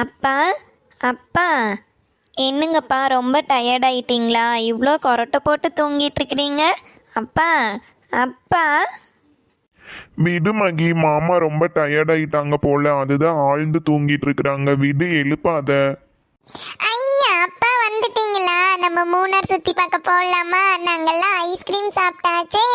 அப்பா அப்பா, என்னங்கப்பா ரொம்ப டயர்ட் ஆயிட்டீங்களா? இவ்வளோ கொரட்டை போட்டு தூங்கிட்டு இருக்கிறீங்க. அப்பா அப்பா. விடு மகி, மாமா ரொம்ப டயர்ட் ஆயிட்டாங்க போல, அதுதான் ஆழ்ந்து தூங்கிட்டு இருக்கிறாங்க. விடு, எழுப்பாத. ஐயா, அப்பா வந்துட்டீங்களா? நம்ம மூணார் சுத்தி பார்க்க போகலாமா? நாங்கெல்லாம் ஐஸ்கிரீம் சாப்பிட்டாச்சே.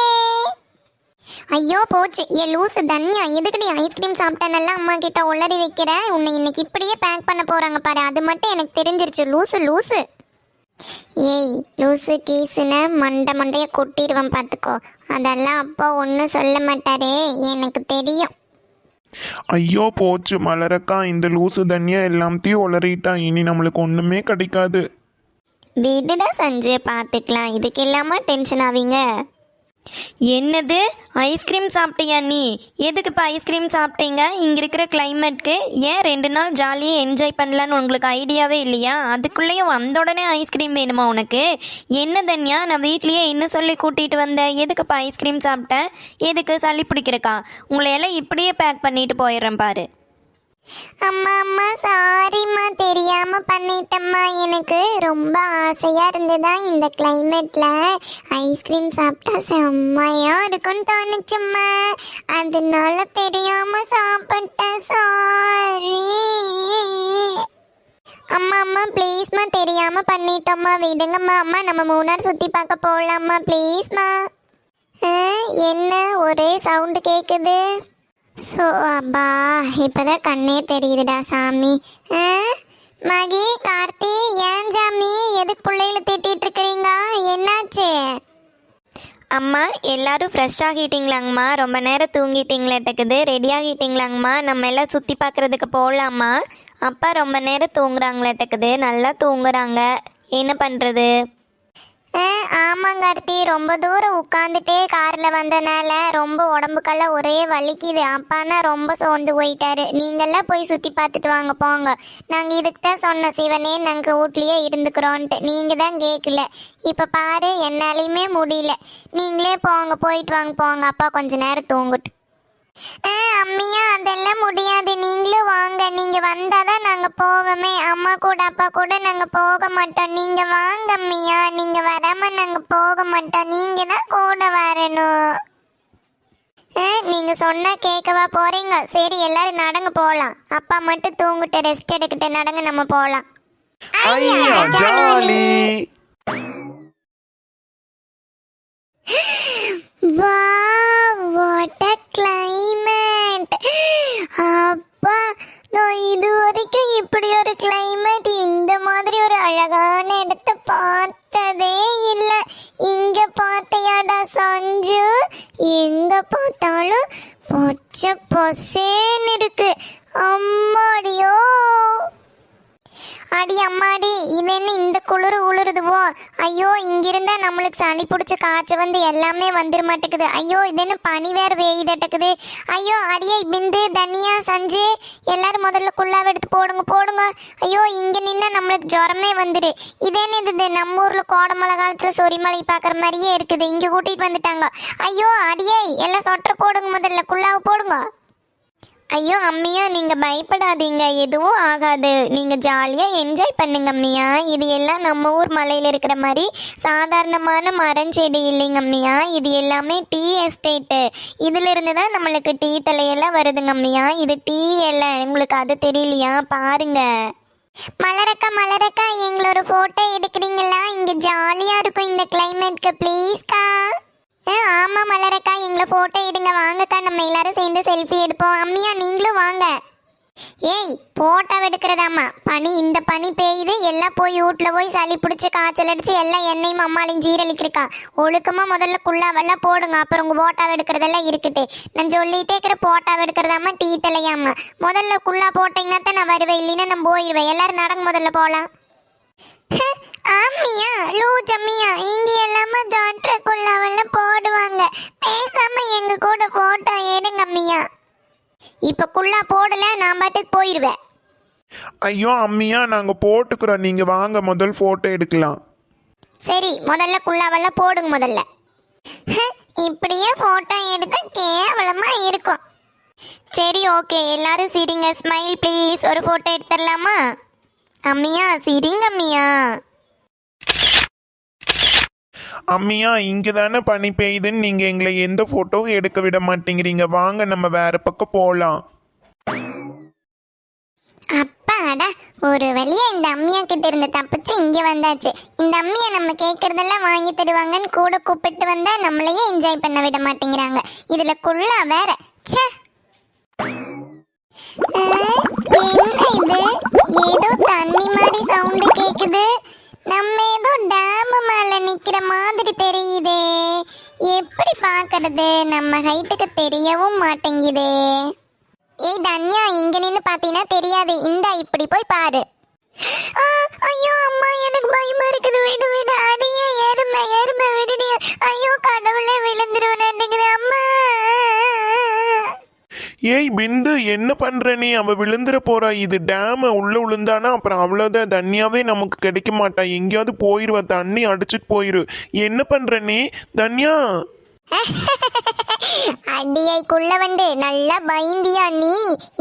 ஐயோ போச்சு, ஏ லூசு தன்யா, எதுக்கடி ஐஸ்கிரீம் சாப்பிட்டேனல்ல அம்மா கிட்ட உளறி வைக்கிற? உன்னை இன்னைக்கு இப்படியே பேக் பண்ண போறாங்க பாரு, அது மட்டும் எனக்கு தெரிஞ்சிருச்சு. லூசு லூசு. ஏய் லூசு கீசுன்னு மண்டைய கொட்டிடுவேன் பார்த்துக்கோ. அதெல்லாம் அப்பா ஒன்றும் சொல்ல மாட்டாரே, எனக்கு தெரியும். ஐயோ போச்சு மலரக்கா, இந்த லூசு தனியா எல்லாத்தையும் உளறிட்டா. இனி நம்மளுக்கு ஒண்ணுமே கிடைக்காது. விடுடா சஞ்சு, பார்த்துக்கலாம். இதுக்கு இல்லாமல் டென்ஷன் ஆவீங்க. என்னது, ஐஸ்கிரீம் சாப்பிட்டியா நீ? எதுக்கு இப்போ ஐஸ்கிரீம் சாப்பிட்டீங்க? இங்கே இருக்கிற கிளைமேட்க்கு ஏன் 2 நாள் ஜாலியாக என்ஜாய் பண்ணலான்னு உங்களுக்கு ஐடியாவே இல்லையா? அதுக்குள்ளேயும் வந்த உடனே ஐஸ்கிரீம் வேணுமா உனக்கு? என்ன தன்யா, நான் வீட்லேயே என்ன சொல்லி கூட்டிகிட்டு வந்தேன்? எதுக்கு இப்போ ஐஸ்கிரீம் சாப்பிட்டேன்? எதுக்கு சளி பிடிக்கிறக்கா? உங்களை எல்லாம் இப்படியே பேக் பண்ணிட்டு போயிடுறேன் பாரு. அம்மா அம்மா சாரிம்மா, தெரியாம பண்ணிட்டம்மா. எனக்கு ரொம்ப ஆசையா இருந்ததா இந்த கிளைமேட்ல ஐஸ்கிரீம் சாப்பிட்டா செம்மையா இருக்குன்னு தோணுச்சும்மா, அதனால தெரியாம சாப்பிட்டேன், சாரி. அம்மா அம்மா ப்ளீஸ்மா, தெரியாம பண்ணிட்டோம்மா, விடுங்கம்மா. அம்மா நம்ம மூணார் சுத்தி பார்க்க போகலாம்மா, ப்ளீஸ்மா. என்ன ஒரே சவுண்டு கேட்குது? ஸோ அப்பா, இப்போதான் கண்ணே தெரியுதுடா சாமி. மகி, கார்த்தி, ஏன் சாமி எதுக்கு பிள்ளைகளை திட்டிட்டு இருக்கிறீங்க? என்னாச்சு? அம்மா எல்லாரும் ஃப்ரெஷ் ஆகிட்டீங்களாங்கம்மா? ரொம்ப நேரம் தூங்கிட்டீங்களேட்டக்குது. ரெடி ஆகிட்டீங்களாங்கம்மா? நம்ம எல்லாம் சுற்றி பார்க்குறதுக்கு போகலாமா? அப்பா ரொம்ப நேரம் தூங்குறாங்களேட்டக்குது, நல்லா தூங்குறாங்க. என்ன பண்ணுறது? ஆமாங்க கார்த்தி, ரொம்ப தூரம் உட்காந்துட்டே காரில் வந்தனால ரொம்ப உடம்புக்கெல்லாம் ஒரே வலிக்குது. அப்பானா ரொம்ப சோர்ந்து போயிட்டாரு. நீங்கள்லாம் போய் சுற்றி பார்த்துட்டு வாங்க போங்க. நாங்கள் இதுக்கு தான் சொன்னோம், சிவனே நாங்கள் வீட்லேயே இருந்துக்கிறோன்ட்டு. நீங்கள் தான் கேட்கல. இப்போ பாரு, என்னாலையுமே முடியல. நீங்களே போங்க, போயிட்டு வாங்க போங்க. அப்பா கொஞ்ச நேரம் தூங்கட்டும். அம்மியா, அதெல்லாம் முடியாது. நீங்களும் வாங்க. நீங்க வந்தாதான் நாங்க போவோமே. அம்மா கூட அப்பா கூட நாங்க போக மாட்டோம். நீங்க வாங்க அம்மியா, நீங்க வராம நாங்க போக மாட்டோம். நீங்க தான் கூட வரணும். நீங்க சொன்னா கேட்கவா போறீங்க? சரி, எல்லாரும் நடங்க போலாம். அப்பா மட்டும் தூங்கிட்டு ரெஸ்ட் எடுக்கிட்டு நடங்க, நம்ம போலாம். What a climate! அப்பா, நான் இது வரைக்கும் இப்படி ஒரு கிளைமேட், இந்த மாதிரி ஒரு அழகான இடத்த பார்த்ததே இல்லை. இங்க பார்த்தையாடா சஞ்சு? எங்க பார்த்தாலும் பச்சை பசேன்னு இருக்கு. அம்மாடியோ, அடி அம்மாடி, இது என்ன இந்த குளிர் உளுருதுவோ? ஐயோ, இங்கிருந்தா நம்மளுக்கு சளி பிடிச்ச காய்ச்ச வந்து எல்லாமே வந்துட மாட்டேக்குது. ஐயோ, இது என்ன பனி வேற வேயுதட்டக்குது. ஐயோ அடியே, பிந்து, தனியா, சஞ்சு, எல்லாரும் முதல்ல குள்ளாவை எடுத்து போடுங்க போடுங்க. ஐயோ, இங்க நின்னா நம்மளுக்கு ஜுரமே வந்துடு. இதேன்னு இது நம்ம ஊர்ல கோடை மழை காலத்துல சொரிமலை பாக்குற மாதிரியே இருக்குது. இங்க கூட்டிட்டு வந்துட்டாங்க. ஐயோ அடியே, எல்லாம் சொட்டர் போடுங்க, முதல்ல குள்ளாவை போடுங்க. ஐயோ அம்மியா, நீங்கள் பயப்படாதீங்க, எதுவும் ஆகாது. நீங்கள் ஜாலியாக என்ஜாய் பண்ணுங்க அம்மியா. இது எல்லாம் நம்ம ஊர் மலையில் இருக்கிற மாதிரி சாதாரணமான மரம் செடி இல்லைங்க அம்மியா. இது எல்லாமே டீ எஸ்டேட்டு. இதிலிருந்து தான் நம்மளுக்கு டீ தலையெல்லாம் வருதுங்க அம்மியா. இது டீ எல்லாம், உங்களுக்கு அது தெரியலையா? பாருங்க. மலரக்கா மலரக்கா, எங்களோட ஃபோட்டோ எடுக்கிறீங்களா? இங்கே ஜாலியாக இருக்கும் இந்த கிளைமேட்க்கு, ப்ளீஸ்க்கா. ஆமா மலரக்கா, எங்களை போட்டோ எடுங்க வாங்கக்கா, நம்ம எல்லாரும் சேர்ந்து செல்ஃபி எடுப்போம். அம்மியா நீங்களும் வாங்க. ஏய், போட்டோ எடுக்கிறதாம்மா? பனி, இந்த பனி பெய்யுது, எல்லாம் போய் வீட்டில் போய் சளி பிடிச்சி காய்ச்சல் அடிச்சு எல்லாம் எண்ணெயும் அம்மாலையும் ஜீரழிக்கிறக்கா. ஒழுக்கமா முதல்ல குள்ளாவெல்லாம் போடுங்க, அப்புறம் உங்க போட்டோ எடுக்கிறதெல்லாம் இருக்கட்டு. நான் சொல்லிட்டே இருக்கிற போட்டோ எடுக்கிறதாம்மா டீ தலையாம்மா. முதல்ல குள்ளா போட்டீங்கன்னா தான் நான் வருவேன், இல்லைன்னா நான் போயிடுவேன். எல்லாரும் நடங்க, முதல்ல போகலாம். ஆமியா லூஜம்மியா, இங்க எல்லாமே டாக்டருக்குள்ளவெல்லாம் போடுவாங்க. பேசாம எங்க கூட போட்டோ எடுங்க அம்மியா. இப்ப குள்ளா போடல, நான் பாட்டுக்கு போயிடுவேன். ஐயோ அம்மியா, நாங்க போட்டுக்கிறோம், நீங்க வாங்க முதல் போட்டோ எடுக்கலாம். சரி, முதல்ல குள்ளாவெல்லாம் போடுங்க முதல்ல. இப்படியே போட்டோ எடுத்தா கேவலமா இருக்கும். சரி ஓகே, எல்லாரும் சிரிங்க. Smile please. ஒரு ஃபோட்டோ எடுத்துடலாமா? அம்மியா சிரிங்க அம்மியா. அம்மியா இங்கே தானே பனி பெய்யுதுன்னு நீங்கள் எங்களை எந்த ஃபோட்டோவும் எடுக்க விட மாட்டேங்கிறீங்க. வாங்க நம்ம வேற பக்கம் போகலாம். அப்பாடா, ஒரு வழியா இந்த அம்மியா கிட்ட இருந்து தப்பிச்சு இங்க வந்தாச்சு. இந்த அம்மியா நம்ம கேட்கறதெல்லாம் வாங்கி தருவாங்கன்னு கூட கூப்பிட்டு வந்தா நம்மளையே என்ஜாய் பண்ண விட மாட்டேங்கிறாங்க. இதுல குள்ளா வேற. ச்சே, என்ன இது? ஏதோ தண்ணி மாதிரி சவுண்டு கேக்குது. நம்ம ஏதோ டேம் மேல நிக்கிற மாதிரி தெரியுதே. எப்படி பாக்குறது? நம்ம ஹைட்டுக்கு தெரியவும் மாட்டேங்குதே. ஏய் தன்யா, இங்க நின்னு பாத்தீங்கன்னா தெரியாது. இந்தா இப்படி போய் பாரு. ஐயோ அம்மா, எனக்கு பயமா இருக்குது. விடு விடு. அடியே எருமை எருமை விடுடிய. ஐயோ கடவுளே, விழுந்துருவேன் அம்மா. ஏய் பிந்து, என்ன பண்ற நீ? அவ விழுந்துற போறா. இது டேம் உள்ள விழுந்தானா அப்புறம் அவ்வளோதான். தண்ணியாவே நமக்கு கிடைக்க மாட்டா. எங்கேயாவது போயிருவா, தண்ணி அடிச்சுட்டு போயிரு. என்ன பண்ற நீ தன்யா? அடியை குள்ளவண்டு, நல்லா பயந்தியா நீ?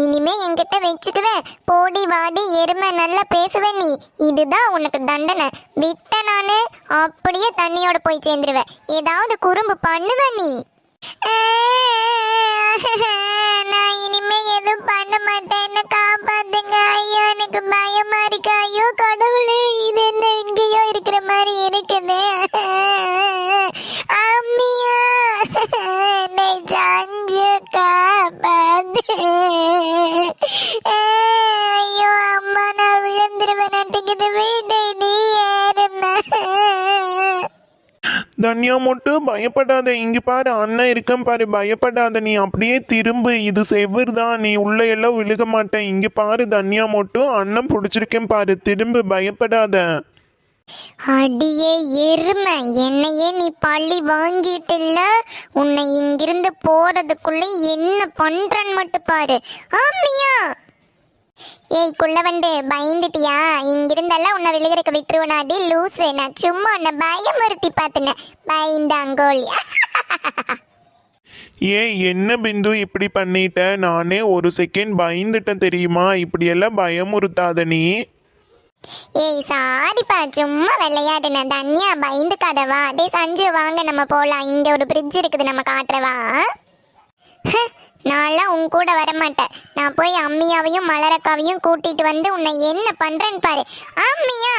இனிமே என்கிட்ட வச்சுக்குவேன். போடி வாடி எருமை, நல்லா பேசுவேன் நீ. இதுதான் உனக்கு தண்டனை. விட்ட நானு அப்படியே தண்ணியோட போய் சேர்ந்துருவேன். ஏதாவது குறும்பு பண்ணுவேன் நீ. நான் இனிமே எதுவும் பண்ண மாட்டேன். என்ன காப்பாத்துங்க. ஐயோ எனக்கு பயமா இருக்கு. ஐயோ கடவுளே, இது என்ன எங்கேயோ இருக்கிற மாதிரி இருக்குது. அம்மியா, என்னை சஞ்சு காப்பாத்து. ஐயோ அம்மா, நான் விழுந்துருவேன் நட்டுக்குது. வீடு நீ ஏறுமா. தன்யா மட்டும் பயப்படாத. இங்க பாரு, அண்ணன் இருக்கேன் பாரு. பயப்படாத, நீ அப்படியே திரும்பு. இது செவ்வறு தான், நீ உள்ள எல்லாம் விழுக மாட்டேன். இங்க பாரு தன்யா மட்டும், அண்ணன் பிடிச்சிருக்கேன் பாரு. திரும்பு, பயப்படாத. அடியே எருமை, என்னையே நீ பள்ளி வாங்கிட்டுல. உன்னை இங்கிருந்து போறதுக்குள்ள என்ன பண்றன்னு மட்டும் பாரு. ஆமியா, ஏய் குள்ளவண்டு, பயந்துட்டியா? இங்கிருந்தெல்லாம் உன்னை விழுகிறக்க விட்டுருவனாடி லூசு. நான் சும்மா உன்னை பயமுறுத்தி பார்த்துனேன். பயந்தாங்கோலி. ஏய் என்ன பிந்து இப்படி பண்ணிட்ட? நானே ஒரு செகண்ட் பயந்துட்டேன் தெரியுமா? இப்படியெல்லாம் பயமுறுத்தாத நீ. ஏய் சாரிப்பா, சும்மா விளையாடுன. தன்யா பயந்துக்காதவா. டே சஞ்சு, வாங்க நம்ம போலாம். இங்க ஒரு பிரிட்ஜ் இருக்குது, நம்ம காட்டுறவா. நான்லாம் உன் கூட வரமாட்டேன். நான் போய் அம்மியாவையும் மலரக்காவையும் கூட்டிட்டு வந்து உன்னை என்ன பண்றேன்னு பாரு. அம்மியா.